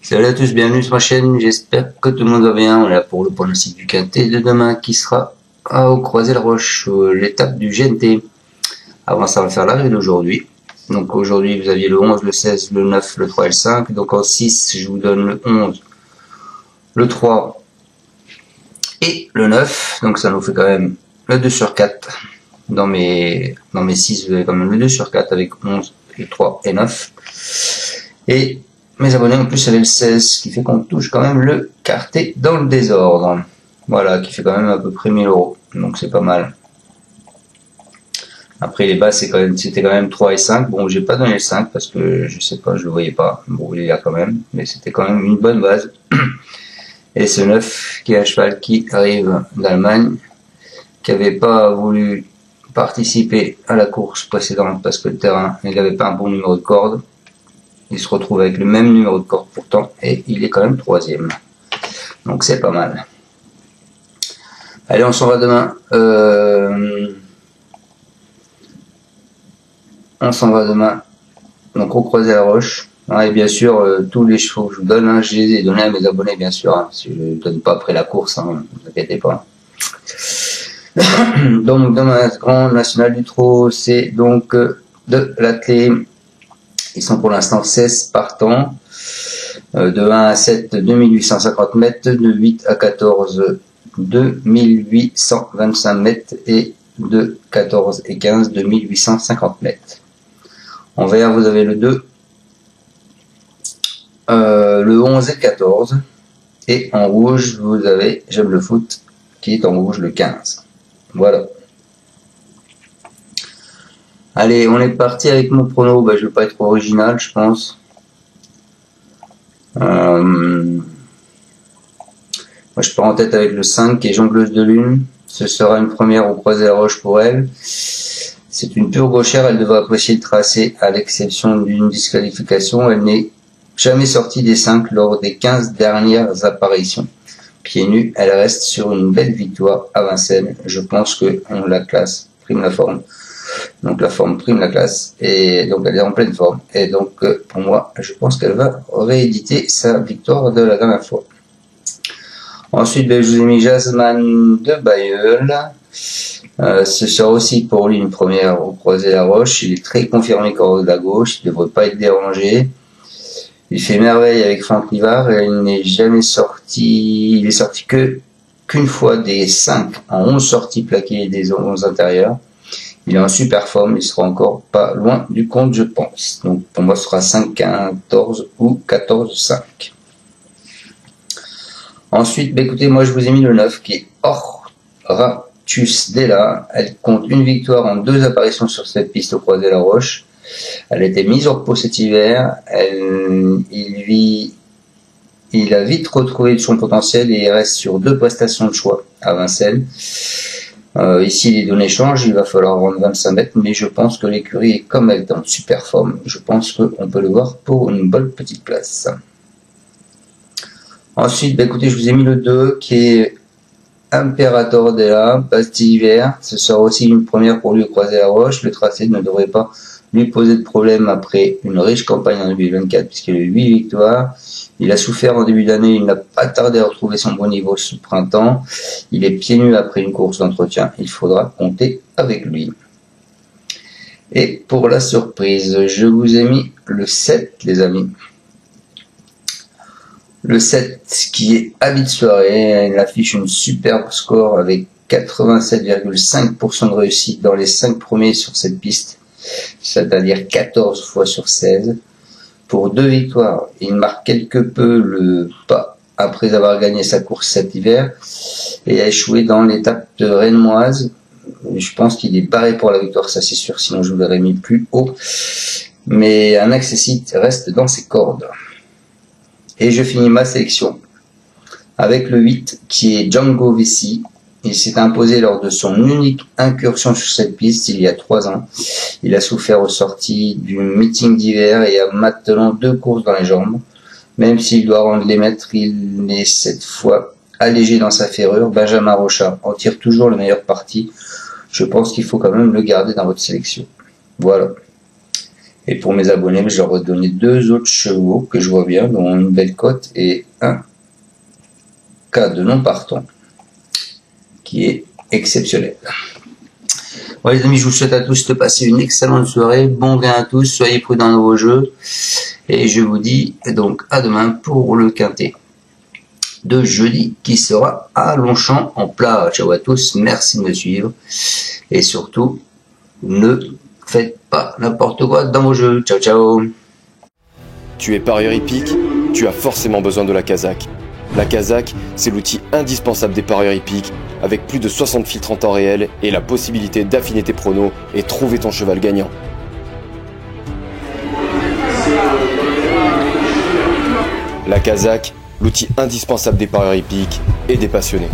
Salut à tous, bienvenue sur ma chaîne, j'espère que tout le monde va bien. On est là pour le pronostic du quintet de demain qui sera au Croisé-la-Roche, l'étape du GNT. Avant ça, on va faire l'arrivée d'aujourd'hui. Donc aujourd'hui, vous aviez le 11, le 16, le 9, le 3 et le 5. Donc en 6, je vous donne le 11, le 3 et le 9. Donc ça nous fait quand même le 2 sur 4. Dans mes 6, vous avez quand même le 2 sur 4 avec 11, et 3 et 9. Et mes abonnés en plus avaient le 16, qui fait qu'on touche quand même le quartet dans le désordre. Voilà, qui fait quand même à peu près 1000 €. Donc c'est pas mal. Après les bas, c'était quand même 3 et 5. Bon, j'ai pas donné le 5 parce que je sais pas, je le voyais pas. Bon, il est là quand même, mais c'était quand même une bonne base. Et ce 9 qui est un cheval qui arrive d'Allemagne, qui avait pas voulu participer à la course précédente parce que le terrain, il avait pas un bon numéro de corde. Il se retrouve avec le même numéro de corde pourtant et il est quand même 3e. Donc c'est pas mal. Allez, on s'en va demain. On s'en va demain. Donc au Croisé-la-Roche. Et bien sûr, tous les chevaux que je vous donne, je les ai donnés à mes abonnés bien sûr. Si je ne donne pas après la course, ne vous inquiétez pas. Donc demain, grand national du trot, c'est donc de l'athlé. Ils sont pour l'instant 16 partants, de 1 à 7, 2850 mètres, de 8 à 14, 2825 mètres, et de 14 et 15, 2850 mètres. En vert, vous avez le 2, le 11 et le 14, et en rouge, vous avez J'aime le foot, qui est en rouge le 15. Voilà. Allez, on est parti avec mon prono. Je vais pas être original, je pense. Moi, je pars en tête avec le 5 qui est Jongleuse de Lune. Ce sera une première au Croisé-la-Roche pour elle. C'est une pure gauchère, elle devrait apprécier le tracé à l'exception d'une disqualification. Elle n'est jamais sortie des 5 lors des 15 dernières apparitions. Pieds nus, elle reste sur une belle victoire à Vincennes. Je pense qu'on la classe, prime la forme. Donc la forme prime la classe, et donc elle est en pleine forme, et donc pour moi je pense qu'elle va rééditer sa victoire de la dernière fois. Ensuite je vous ai mis Jasmine de Bayeul. Ce sera aussi pour lui une première au Croisé-la-Roche. Il est très confirmé corde à gauche, il ne devrait pas être dérangé. Il fait merveille avec Franck Livard, et il n'est jamais sorti, il est sorti qu'une fois des 5 en 11 sorties plaquées des 11 intérieures. Il est en super forme, il sera encore pas loin du compte, je pense. Donc pour moi, ce sera 5-14 ou 14-5. Ensuite, écoutez, moi je vous ai mis le 9 qui est Horatus Della. Elle compte une victoire en 2 apparitions sur cette piste au Croisé-la-Roche. Elle a été mise au repos cet hiver. Il a vite retrouvé son potentiel et il reste sur 2 prestations de choix à Vincennes. Ici les données changent, il va falloir rendre 25 mètres, mais je pense que l'écurie est comme elle est en super forme. Je pense qu'on peut le voir pour une bonne petite place. Ensuite, écoutez, je vous ai mis le 2 qui est Imperator Della, Bastille hiver. Ce sera aussi une première pour lui au Croisé-la-Roche. Le tracé ne devrait pas lui poser de problème après une riche campagne en 2024 puisqu'il a eu 8 victoires. Il a souffert en début d'année, il n'a pas tardé à retrouver son bon niveau ce printemps. Il est pieds nus après une course d'entretien, il faudra compter avec lui. Et pour la surprise, je vous ai mis le 7 les amis. Le 7 qui est habit de soirée, il affiche une superbe score avec 87,5% de réussite dans les 5 premiers sur cette piste, c'est-à-dire 14 fois sur 16. Pour 2 victoires, il marque quelque peu le pas après avoir gagné sa course cet hiver et a échoué dans l'étape de Rennemoise. Je pense qu'il est barré pour la victoire, ça c'est sûr, sinon je vous l'aurais mis plus haut. Mais un accessite reste dans ses cordes. Et je finis ma sélection avec le 8 qui est Django Vessi. Il s'est imposé lors de son unique incursion sur cette piste il y a 3 ans. Il a souffert aux sorties du meeting d'hiver et a maintenant 2 courses dans les jambes. Même s'il doit rendre les mètres, il est cette fois allégé dans sa ferrure. Benjamin Rochard en tire toujours le meilleur parti. Je pense qu'il faut quand même le garder dans votre sélection. Voilà. Et pour mes abonnés, je leur ai donné 2 autres chevaux que je vois bien, dont une belle cote et un cas de non partant qui est exceptionnel. Bon les amis, je vous souhaite à tous de passer une excellente soirée, bon gain à tous, soyez prudents dans vos jeux, et je vous dis donc à demain pour le quintet de jeudi qui sera à Longchamp en plat. Ciao à tous, merci de me suivre, et surtout, ne faites pas n'importe quoi dans vos jeux. Ciao ciao. Tu es parieur hippique, tu as forcément besoin de la Kazakh. La Kazakh, c'est l'outil indispensable des parieurs hippiques, avec plus de 60 filtres en temps réel et la possibilité d'affiner tes pronos et trouver ton cheval gagnant. La Kazakh, l'outil indispensable des parieurs hippiques et des passionnés.